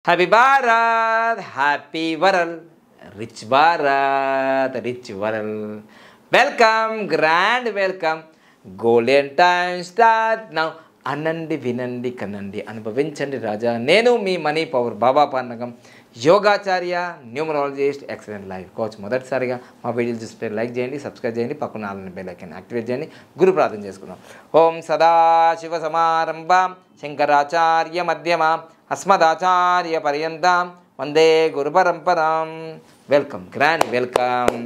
Happy Bharat happy వరల్ rich Bharat rich వరల్ welcome grand welcome golden time start now అనండి వినండి కనండి అనుభవించండి రాజా నేను మీ మనీ పవర్ బాబా పానకం యోగాచార్య న్యూమరాలజిస్ట్ ఎక్సలెంట్ లైఫ్ కోచ్ మొదటిసారిగా మా వీడియోలు చూస్తే లైక్ చేయండి సబ్స్క్రైబ్ చేయండి పక్కన ఆల్ బెల్ ఐకాన్ యాక్టివేట్ చేయండి గురు ప్రార్థన చేసుకుందాం ఓం సదాశివ సమారంభాం శంకరాచార్య మధ్యమాం అస్మదాచార్య పర్యంతం వందే గురు పరంపరాం welcome grand welcome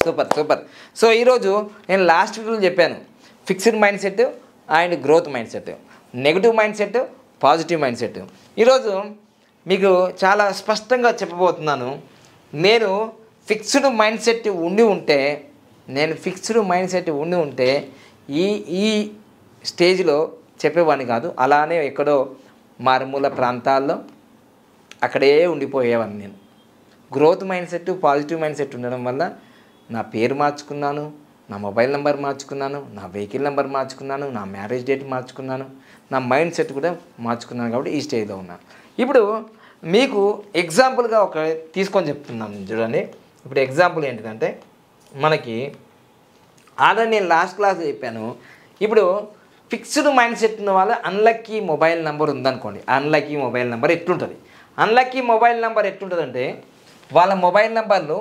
super super so ఈరోజు నేను లాస్ట్ వీడియోలో చెప్పాను fixed mindset and growth mindset negative mindset positive mindset ఈరోజు మీకు చాలా స్పష్టంగా చెప్పబోతున్నాను నేను ఫిక్స్డ్ మైండ్ సెట్ ఉండి ఉంటే ఈ స్టేజ్లో చెప్పేవాడిని కాదు అలానే ఎక్కడో మారుమూల ప్రాంతాల్లో అక్కడే ఉండిపోయేవాడిని నేను growth mindset positive mind set ఉండడం వల్ల నా పేరు మార్చుకున్నాను నా మొబైల్ నెంబర్ మార్చుకున్నాను నా వెహికల్ నెంబర్ మార్చుకున్నాను నా మ్యారేజ్ డేట్ మార్చుకున్నాను నా మైండ్ సెట్ కూడా మార్చుకున్నాను కాబట్టి ఈ స్టేజ్లో ఉన్నాను ఇప్పుడు మీకు ఎగ్జాంపుల్గా ఒక తీసుకొని చెప్తున్నాను చూడండి ఇప్పుడు ఎగ్జాంపుల్ ఏంటిదంటే మనకి ఆల్రెడీ నేను లాస్ట్ క్లాస్ చెప్పాను ఇప్పుడు ఫిక్స్డ్ మైండ్ సెట్ ఉన్న వాళ్ళ అన్లక్కీ మొబైల్ నెంబర్ ఉందనుకోండి అన్లక్కీ మొబైల్ నెంబర్ ఎట్లుంటుంది అన్లక్కీ మొబైల్ నెంబర్ ఎట్లుంటుందంటే వాళ్ళ మొబైల్ నెంబర్లు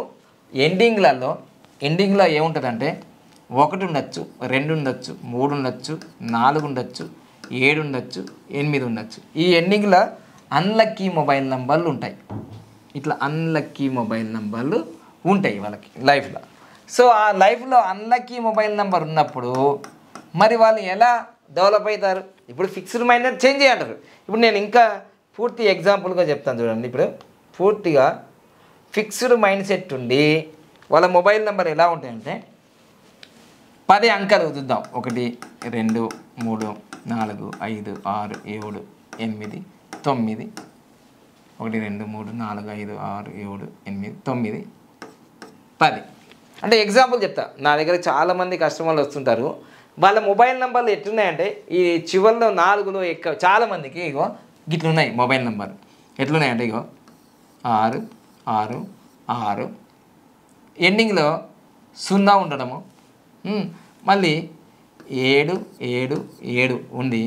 ఎండింగ్లో ఏముంటుందంటే 1 ఉండొచ్చు 2 ఉండొచ్చు 3 ఉండొచ్చు 4 ఉండొచ్చు 7 ఉండొచ్చు 8 ఉండొచ్చు ఈ ఎండింగ్లో అన్లక్కీ మొబైల్ నెంబర్లు ఉంటాయి ఇట్లా అన్లక్కీ మొబైల్ నెంబర్లు ఉంటాయి వాళ్ళకి లైఫ్లో సో ఆ లైఫ్లో అన్లక్కీ మొబైల్ నెంబర్ ఉన్నప్పుడు మరి వాళ్ళు ఎలా డెవలప్ అవుతారు ఇప్పుడు ఫిక్స్డ్ మైండ్ చేంజ్ చేయంటారు ఇప్పుడు నేను ఇంకా పూర్తి ఎగ్జాంపుల్గా చెప్తాను చూడండి ఇప్పుడు పూర్తిగా ఫిక్స్డ్ మైండ్ సెట్ ఉండి వాళ్ళ మొబైల్ నెంబర్ ఎలా ఉంటాయంటే 10 అంకెలు చూద్దాం 1 2 3 4 5 6 7 8 9 1 2 3 4 5 6 7 8 9 10 అంటే ఎగ్జాంపుల్ చెప్తా నా దగ్గర చాలామంది కస్టమర్లు వస్తుంటారు వాళ్ళ మొబైల్ నెంబర్లు ఎట్లున్నాయంటే ఈ చివరిలో 4లో ఎక్కువ చాలామందికి ఇగో గిట్లున్నాయి మొబైల్ నెంబర్ ఎట్లున్నాయంటే ఇగో 6 6 6 ఎండింగ్లో 0 ఉండడము మళ్ళీ 7 7 7 ఉండి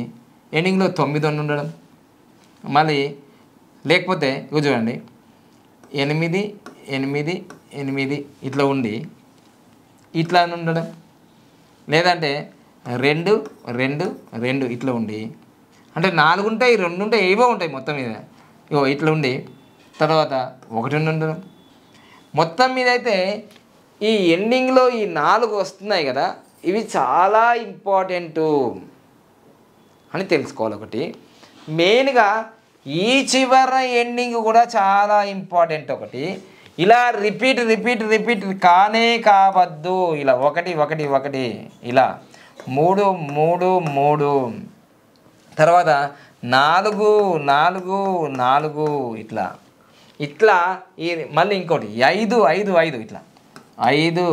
ఎండింగ్లో 9 ఉండడం మళ్ళీ లేకపోతే ఇగో చూడండి 8 8 8 ఇట్లా ఉండి ఇట్లా ఉండడం లేదంటే 2 2 2 ఇట్లా ఉండి అంటే 4 ఉంటాయి 2 ఉంటాయి ఏవో ఉంటాయి మొత్తం మీద ఇగో ఇట్లా ఉండి తర్వాత 1 ఉండడం మొత్తం మీద అయితే ఈ ఎండింగ్లో ఈ 4 వస్తున్నాయి కదా ఇవి చాలా ఇంపార్టెంటు అని తెలుసుకోవాలి ఒకటి మెయిన్గా ఈ చివర ఎండింగ్ కూడా చాలా ఇంపార్టెంట్ ఒకటి ఇలా రిపీట్ కానే కావద్దు ఇలా 1 1 1 ఇలా 3 3 3 తర్వాత 4 4 4 ఇట్లా ఇట్లా ఈ మళ్ళీ ఇంకోటి 5 5 5 ఇట్లా 5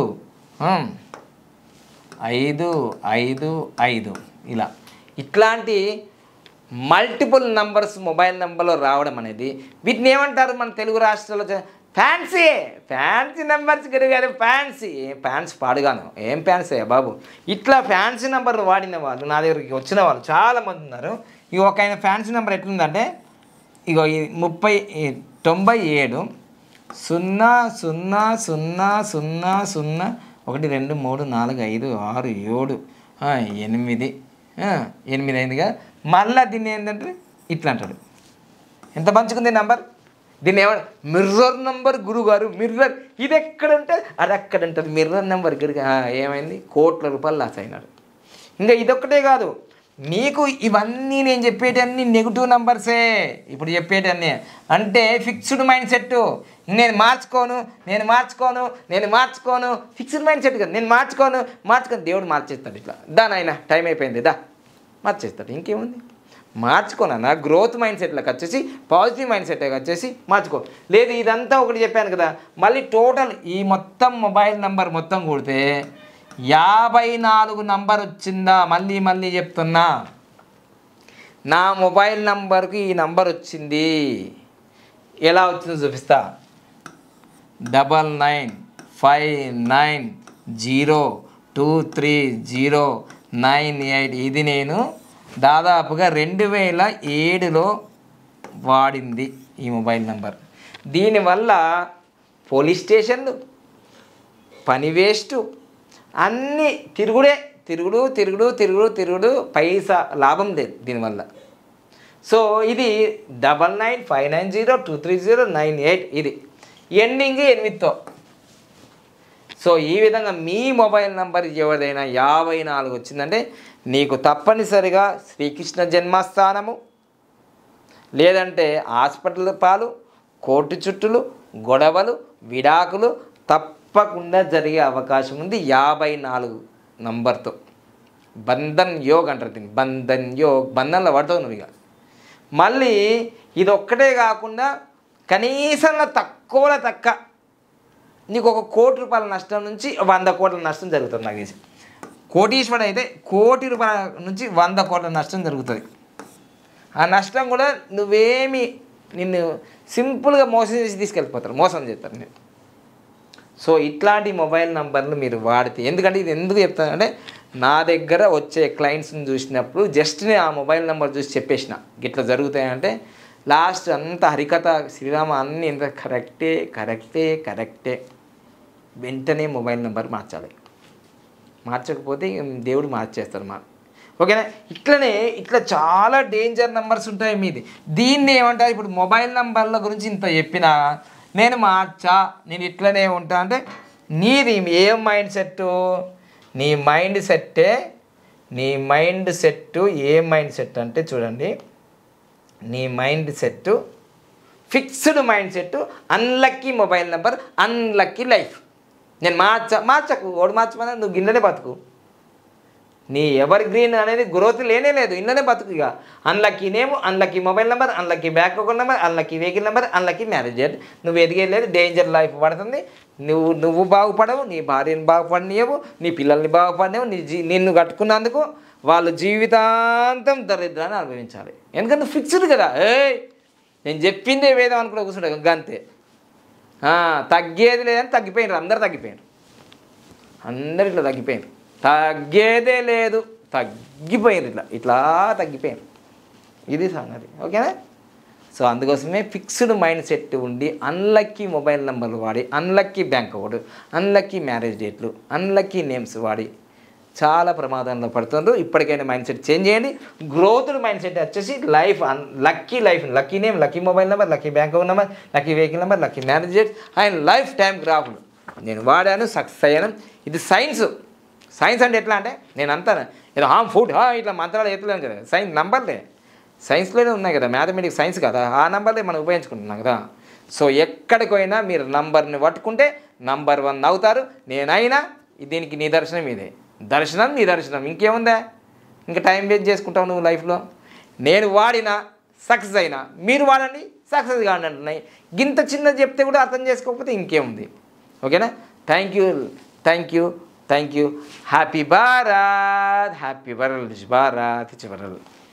5 5 5 ఇలా ఇట్లాంటి మల్టిపుల్ నంబర్స్ మొబైల్ నెంబర్లో రావడం అనేది వీటిని ఏమంటారు మన తెలుగు రాష్ట్రాల్లో ఫ్యాన్సీ నెంబర్స్ కాదు ఫ్యాన్సీ పాడుగాను ఏం ఫ్యాన్సీ బాబు ఇట్లా ఫ్యాన్సీ నెంబర్ వాడిన వాళ్ళు నా దగ్గరికి వచ్చిన వాళ్ళు చాలామంది ఉన్నారు ఇక ఒక ఆయన ఫ్యాన్సీ నెంబర్ ఎట్లుందంటే ఇగో ఈ 97 0 0 0 0 0 1 2 3 4 5 6 7 8 అయిందిగా మళ్ళీ దీన్ని ఏంటంటే ఇట్లా అంటాడు ఎంత మంచుకుంది నెంబర్ దీన్ని ఏమన్నా మిర్రర్ నెంబర్ గురుగారు మిర్రర్ ఇది ఎక్కడ ఉంటుంది అది అక్కడ ఉంటుంది మిర్రర్ నెంబర్ ఏమైంది కోట్ల రూపాయలు లాస్ అయినాడు ఇంకా ఇదొక్కటే కాదు మీకు ఇవన్నీ నేను చెప్పేటన్నీ నెగిటివ్ నెంబర్సే ఇప్పుడు చెప్పేటన్నీ అంటే ఫిక్స్డ్ మైండ్ సెట్ నేను మార్చుకోను ఫిక్స్డ్ మైండ్ సెట్ కదా నేను మార్చుకోను దేవుడు మార్చేస్తాడు ఇట్లా నాయనా టైం అయిపోయింది మార్చేస్తాడు ఇంకేముంది మార్చుకోనా గ్రోత్ మైండ్ సెట్లోకి వచ్చేసి పాజిటివ్ మైండ్ సెట్లోకి వచ్చేసి మార్చుకో లేదు ఇదంతా ఒకటి చెప్పాను కదా మళ్ళీ టోటల్ ఈ మొత్తం మొబైల్ నెంబర్ మొత్తం కొడితే 54 నంబర్ వచ్చిందా మళ్ళీ చెప్తున్నా నా మొబైల్ నంబర్కి ఈ నంబర్ వచ్చింది ఎలా వచ్చిందో చూపిస్తా. 9959023098. ఇది నేను దాదాపుగా 2007లో వాడింది ఈ మొబైల్ నెంబర్. దీనివల్ల పోలీస్ స్టేషన్లు, పని వేస్ట్, అన్నీ తిరుగుడు, పైసా లాభం లేదు దీనివల్ల. సో ఇది 9959023098. ఇది ఎండింగ్ 8తో. సో ఈ విధంగా మీ మొబైల్ నెంబర్ ఎవరిదైనా 54 వచ్చిందంటే నీకు తప్పనిసరిగా శ్రీకృష్ణ జన్మస్థానము, లేదంటే హాస్పిటల్ పాలు, కోర్టు చుట్టులు, గొడవలు, విడాకులు తప్పకుండా జరిగే అవకాశం ఉంది 54 నంబర్తో. బంధన్ యోగ్ అంటారు దీన్ని. బంధన్ యోగ్, బంధంలో పడతావు నువ్వు. ఇక మళ్ళీ ఇది ఒక్కటే కాకుండా కనీసం తక్కువలో తక్కువ నీకు 1 కోటి రూపాయల నష్టం నుంచి 100 కోట్ల నష్టం జరుగుతుంది. నాకు తెలిసి కోటీశ్వరుడు అయితే 1 కోటి రూపాయల నుంచి 100 కోట్ల నష్టం జరుగుతుంది. ఆ నష్టం కూడా నిన్ను సింపుల్గా మోసం చేసి తీసుకెళ్ళిపోతారు, మోసం చేస్తారు నేను. సో ఇట్లాంటి మొబైల్ నంబర్లు మీరు వాడితే, ఎందుకంటే ఇది ఎందుకు చెప్తానంటే నా దగ్గర వచ్చే క్లయింట్స్ని చూసినప్పుడు జస్ట్ నేను ఆ మొబైల్ నెంబర్ చూసి చెప్పేసిన గిట్లా జరుగుతాయంటే లాస్ట్ అంతా హరికథ శ్రీరామ అన్నీ ఎంత కరెక్టే. వెంటనే మొబైల్ నెంబర్ మార్చాలి. మార్చకపోతే దేవుడు మార్చేస్తారు ఓకేనా. ఇట్లా చాలా డేంజర్ నెంబర్స్ ఉంటాయి మీది. దీన్ని ఏమంటారు, ఇప్పుడు మొబైల్ నెంబర్ల గురించి ఇంత చెప్పినా నేను ఇట్లనే ఉంటా అంటే నీది ఏం మైండ్ సెట్, నీ మైండ్ సెట్ ఏ మైండ్ సెట్ అంటే చూడండి, నీ mind set fixed mind set, unlucky mobile number, unlucky life. నేను మార్చకు ఓడి మార్చమని నువ్వు గిన్నెనే బతుకు. నీ ఎవర్ గ్రీన్ అనేది గ్రోత్ లేనే లేదు, ఇన్ననే బతుకు. ఇక unlucky name, unlucky mobile number, unlucky bank account number, unlucky vehicle number, unlucky marriage date. నువ్వు ఎదిగేలేదు, డేంజర్ లైఫ్ పడుతుంది. నువ్వు బాగుపడవు, నీ భార్యను బాగుపడనియవు, నీ పిల్లల్ని బాగుపడనివ్వు. నిన్ను కట్టుకున్నందుకు వాళ్ళు జీవితాంతం దరిద్రాన్ని అనుభవించాలి. ఎందుకంటే నువ్వు ఫిక్స్డ్ కదా. నేను చెప్పిందే వేదం అనుకుంటే కూర్చుంటా గంతే. తగ్గేది లేదని తగ్గిపోయినారు, అందరు తగ్గిపోయారు. ఇట్లా తగ్గిపోయారు. తగ్గేదే లేదు, తగ్గిపోయారు. ఇట్లా తగ్గిపోయారు. ఇది సంగతి. ఓకేనా. సో అందుకోసమే ఫిక్స్డ్ మైండ్ సెట్ ఉండి అన్లక్కీ మొబైల్ నెంబర్లు వాడి, unlucky bank account, unlucky marriage డేట్లు, అన్లక్కీ నేమ్స్ వాడి చాలా ప్రమాదంలో పడుతుండ్రు. ఇప్పటికైనా మైండ్ సెట్ చేంజ్ చేయండి. గ్రోత్డ్ మైండ్ సెట్ వచ్చేసి life, lucky life, lucky name, lucky mobile number, lucky bank account number, lucky vehicle number, lucky marriage date and life time గ్రాఫ్లు నేను వాడాను, సక్సెస్ అయ్యాను. ఇది సైన్స్ అంటే ఎట్లా అంటే నేను అంతా ఏదో ఫుడ్ ఇట్లా మంత్రాలు ఎత్తులేను కదా. సైన్స్ నంబర్లే సైన్స్లోనే ఉన్నాయి కదా, మ్యాథమెటిక్స్ సైన్స్ కదా, ఆ నంబర్లే మనం ఉపయోగించుకుంటున్నాం కదా. సో ఎక్కడికి పోయినా మీరు నంబర్ని పట్టుకుంటే నంబర్ 1 అవుతారు. నేనైనా దీనికి నిదర్శనం ఇదే. నిదర్శనం ఇంకేముందా? ఇంకా టైం వేస్ట్ చేసుకుంటావు నువ్వు లైఫ్లో. నేను వాడినా సక్సెస్ అయినా, మీరు వాడండి సక్సెస్ కాండి అంటున్నాయి. గింత చిన్నది చెప్తే కూడా అర్థం చేసుకోకపోతే ఇంకేముంది. ఓకేనా. Thank you. Happy Bharat, happy world Bharat.